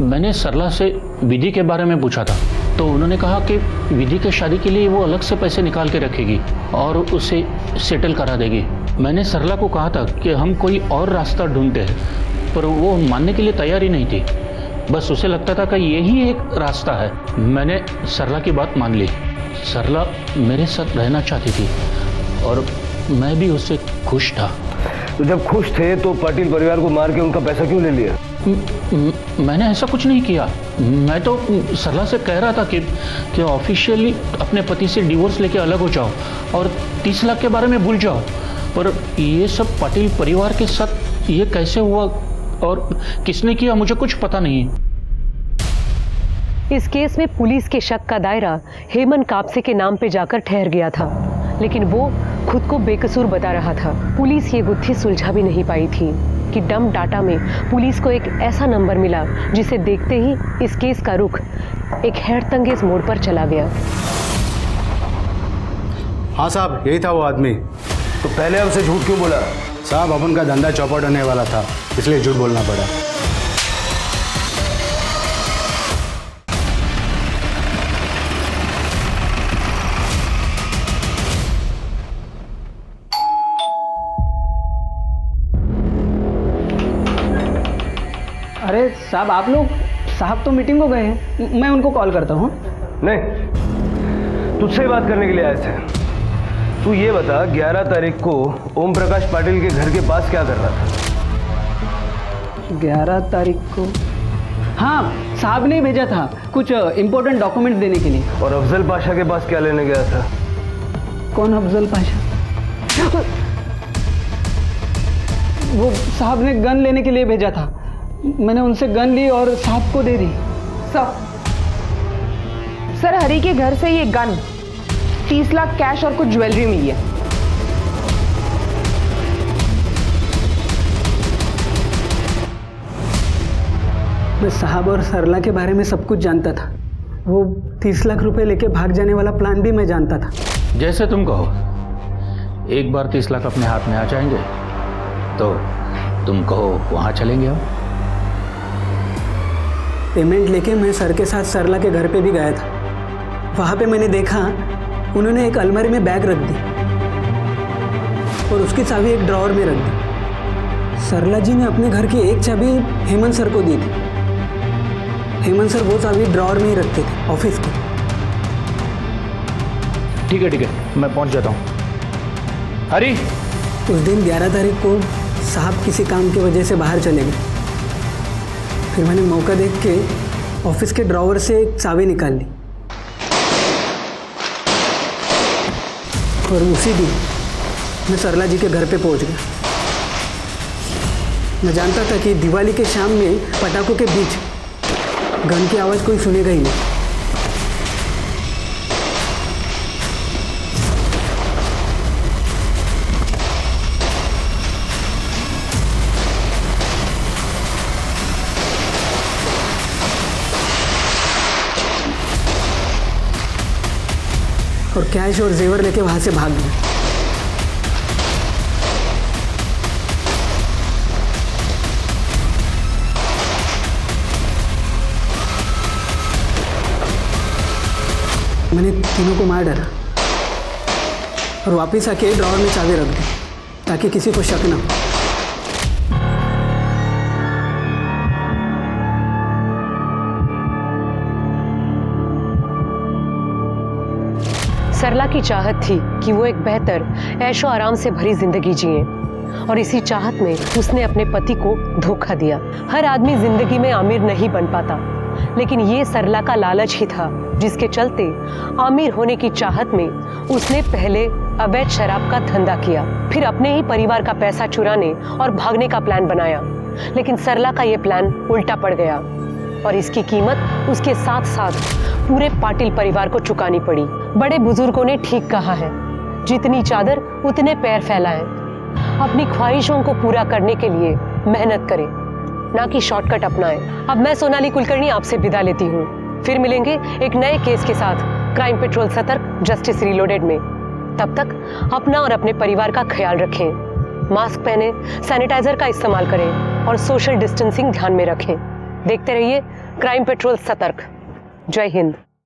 [SPEAKER 14] मैंने सरला से विधि के बारे में पूछा था तो उन्होंने कहा कि विधि के शादी के लिए वो अलग से पैसे निकाल के रखेगी और उसे सेटल करा देगी। मैंने सरला को कहा था कि हम कोई और रास्ता ढूंढते हैं, पर वो मानने के लिए तैयार ही नहीं थी। बस उसे लगता था कि यही एक रास्ता है। मैंने सरला की बात मान ली। सरला मेरे साथ रहना चाहती थी और मैं भी उससे खुश था।
[SPEAKER 7] तो जब खुश थे तो पाटिल परिवार को मार के उनका पैसा क्यों ले लिया?
[SPEAKER 14] मैंने ऐसा कुछ नहीं किया। मैं तो सरला से कह रहा था कि ऑफिशियली अपने पति से डिवोर्स लेके अलग हो जाओ और 30 लाख के बारे में भूल जाओ। पर ये सब पाटिल परिवार के साथ ये कैसे हुआ और किसने किया, मुझे कुछ पता नहीं।
[SPEAKER 1] इस केस में पुलिस के शक का दायरा हेमंत कापसे के नाम पे जाकर ठहर गया था, लेकिन वो खुद को बेकसूर बता रहा था। पुलिस ये गुत्थी सुलझा भी नहीं पाई थी कि डंप डाटा में पुलिस को एक ऐसा नंबर मिला जिसे देखते ही इस केस का रुख एक हैरतअंगेज मोड़ पर चला गया।
[SPEAKER 5] हाँ साहब, यही था वो आदमी।
[SPEAKER 7] तो पहले हमसे झूठ क्यों बोला?
[SPEAKER 5] साहब, अपन का धंधा चौपट होने वाला था, इसलिए झूठ बोलना पड़ा।
[SPEAKER 15] अरे साहब, आप लोग, साहब तो मीटिंग को गए हैं, मैं उनको कॉल करता हूँ।
[SPEAKER 7] नहीं, तुझसे बात करने के लिए आए थे। तू ये बता, 11 तारीख को ओम प्रकाश पाटिल के घर के पास क्या कर रहा था?
[SPEAKER 15] 11 तारीख को? हाँ, साहब ने भेजा था कुछ इम्पोर्टेंट डॉक्यूमेंट देने के लिए।
[SPEAKER 7] और अफजल पाशा के पास क्या लेने गया था?
[SPEAKER 15] कौन अफजल पाशा? वो साहब ने गन लेने के लिए भेजा था। मैंने उनसे गन ली और साहब को दे दी।
[SPEAKER 8] सर, हरी के घर से ये गन, 30 लाख कैश और कुछ ज्वेलरी मिली है।
[SPEAKER 15] मैं साहब और सरला के बारे में सब कुछ जानता था। वो 30 लाख रुपए लेके भाग जाने वाला प्लान भी मैं जानता था।
[SPEAKER 14] जैसे तुम कहो। एक बार 30 लाख अपने हाथ में आ जाएंगे तो तुम कहो वहां चलेंगे हम।
[SPEAKER 15] पेमेंट लेके मैं सर के साथ सरला के घर पे भी गया था। वहाँ पे मैंने देखा उन्होंने एक अलमारी में बैग रख दी और उसकी चाबी एक ड्रॉअर में रख दी। सरला जी ने अपने घर की एक चाबी हेमंत सर को दी थी। हेमंत सर वो चाबी ड्रॉअर में ही रखते थे ऑफिस की।
[SPEAKER 14] ठीक है, मैं पहुंच जाता हूँ। हरी,
[SPEAKER 15] उस दिन 11 तारीख को साहब किसी काम की वजह से बाहर चले गए। फिर मैंने मौका देख के ऑफिस के ड्रॉअर से एक चाबी निकाल ली और उसी दिन मैं सरला जी के घर पे पहुंच गया। मैं जानता था कि दिवाली के शाम में पटाखों के बीच गन की आवाज़ कोई सुनेगा ही नहीं। और कैश और जेवर लेके वहां से भाग गए। मैंने तीनों को मार डाला और वापस आके ड्रॉअर में चाबी रख दी ताकि किसी को शक ना हो।
[SPEAKER 1] सरला की चाहत थी कि वो एक बेहतर ऐशो आराम से भरी जिंदगी जिए और इसी चाहत में उसने अपने पति को धोखा दिया। हर आदमी जिंदगी में अमीर नहीं बन पाता, लेकिन ये सरला का लालच ही था जिसके चलते अमीर होने की चाहत में उसने पहले अवैध शराब का धंधा किया, फिर अपने ही परिवार का पैसा चुराने और भागने का प्लान बनाया। लेकिन सरला का ये प्लान उल्टा पड़ गया और इसकी कीमत उसके साथ साथ पूरे पाटिल परिवार को चुकानी पड़ी। बड़े बुजुर्गों ने ठीक कहा है, जितनी चादर उतने पैर फैलाएं। अपनी ख्वाहिशों को पूरा करने के लिए मेहनत करें, ना कि शॉर्टकट अपनाएं। अब मैं सोनाली कुलकर्णी आपसे विदा लेती हूँ। फिर मिलेंगे एक नए केस के साथ क्राइम पेट्रोल सतर्क जस्टिस रीलोडेड में। तब तक अपना और अपने परिवार का ख्याल रखें, मास्क पहने, सैनिटाइजर का इस्तेमाल करें और सोशल डिस्टेंसिंग ध्यान में रखें। देखते रहिए क्राइम पेट्रोल सतर्क। जय हिंद।